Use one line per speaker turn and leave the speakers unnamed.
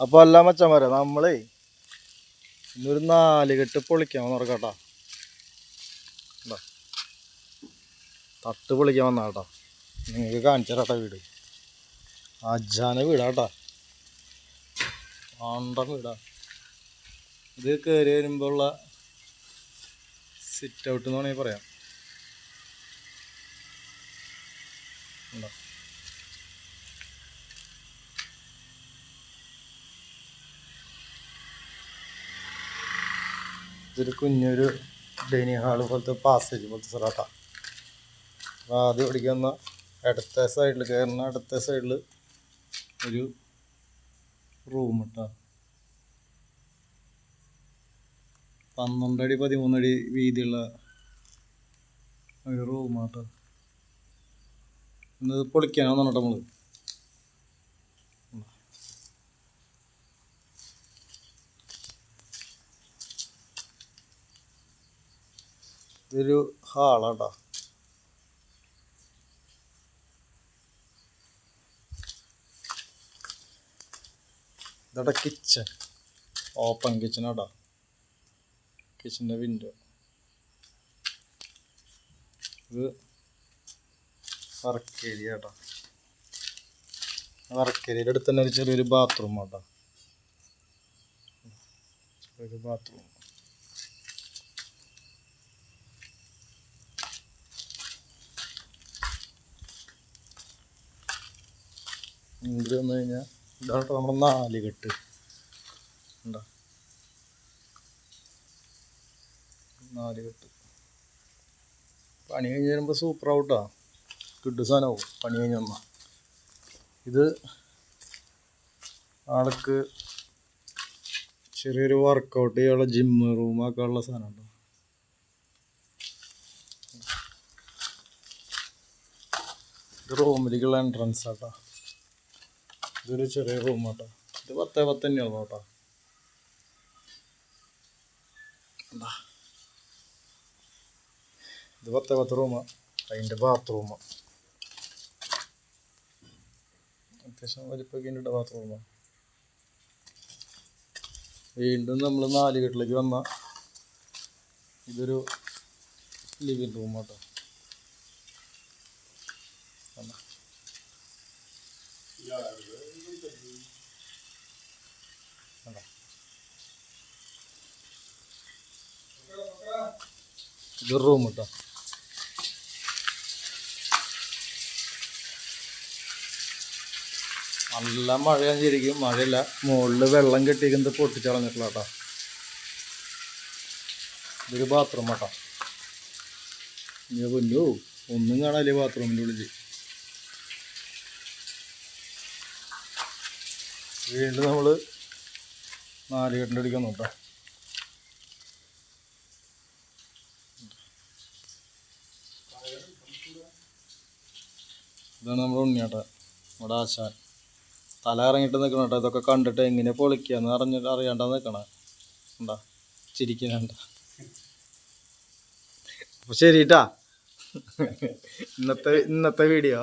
അപ്പോൾ അല്ല മച്ചന്മാരെ, നമ്മളേ ഇന്നൊരു 4 കെട്ട് പൊളിക്കാൻ വന്നോർക്കാട്ടോ. തട്ട് പൊളിക്കാൻ വന്ന കേട്ടോ. നിങ്ങൾക്ക് കാണിച്ചു തരാട്ടോ വീട്. അജാന വീടാട്ടോ, ആണ്ടൻ വീടാ. ഇത് കയറി വരുമ്പോൾ ഉള്ള സിറ്റ് ഔട്ട് എന്ന് വേണമെങ്കിൽ പറയാം. ഇതൊരു കുഞ്ഞൊരു ഡൈനിങ് ഹാള് പോലത്തെ പാസേജ് പോലത്തെ സ്ഥലത്താ. അപ്പോൾ ആദ്യം ഓടിക്കുന്ന ഇടത്തെ സൈഡിൽ കയറുന്ന അടുത്ത സൈഡിൽ ഒരു റൂം ഇട്ടാ. 12 അടി 13 അടി വീതിയുള്ള ഒരു റൂമാട്ടോ. ഇന്നത് പൊളിക്കാനാണ് കേട്ടോ നമ്മൾ. ഇതൊരു ഹാളാട്ടോ. ഇതവിടെ കിച്ചൺ, ഓപ്പൺ കിച്ചണാട്ടോ. കിച്ചൻ്റെ വിൻഡോ. ഇത് വർക്ക് ഏരിയ കേട്ടോ. വർക്ക് ഏരിയയുടെ അടുത്ത് തന്നെ ഒരു ചെറിയൊരു ബാത്റൂം ആട്ടോ. ഒരു ബാത്റൂം. ഇത് വന്നു കഴിഞ്ഞാൽ ഇതാട്ടോ നമ്മുടെ 4 കെട്ട് ഉണ്ടോ. 4 കെട്ട് പണി കഴിഞ്ഞ് വരുമ്പോൾ സൂപ്പർ ഔട്ടാ. കിട്ടു സാധനമാവും പണി കഴിഞ്ഞ് വന്നാൽ. ഇത് ആൾക്ക് ചെറിയൊരു വർക്കൗട്ട് ചെയ്യാനുള്ള ജിമ്മ് റൂമൊക്കെ ഉള്ള സാധനം ഉണ്ടോ. ഇത് റൂമിലേക്കുള്ള എൻട്രൻസ് ആട്ടോ. ഇതൊരു ചെറിയ റൂമാട്ടോ. ഇത് 10x10 തന്നെയാണോ കേട്ടോ. ഇത് 10x10 റൂമാണ്. അതിൻ്റെ ബാത്റൂമാണ്. അത്യാവശ്യം വലിപ്പൊക്കെ ഉണ്ട് ബാത്റൂമാണ്. വീണ്ടും നമ്മൾ 4 കെട്ടിലേക്ക് വന്ന ഇതൊരു ലിവിങ് റൂമാട്ടോ. ഇതൊരു റൂം കേട്ടോ. നല്ല മഴയാണ് ശരിക്കും. മഴയില്ല, മുകളിൽ വെള്ളം കെട്ടിക്കുന്നത് പൊട്ടിച്ചളഞ്ഞിട്ടില്ല കേട്ടോ. ഇതൊരു ബാത്റൂം കേട്ടോ. പൊന്നു ഒന്നും കാണാല്ലേ ബാത്റൂമിൻ്റെ ഉള്ളിൽ. വീണ്ടും നമ്മൾ 4 കെട്ടിൻ്റെ അടിക്കാൻ നോക്കാം. ഇതാണ് നമ്മുടെ ഉണ്ണിയാട്ട, നമ്മുടെ ആശാൻ. തല ഇറങ്ങിയിട്ട് നിൽക്കണം കേട്ടോ. ഇതൊക്കെ കണ്ടിട്ട് എങ്ങനെ പൊളിക്കാന്ന് അറിയാണ്ടാ നിൽക്കണേ. എന്താ ചിരിക്കുന്നുണ്ട. അപ്പോൾ ശരി കേട്ടാ, ഇന്നത്തെ വീഡിയോ.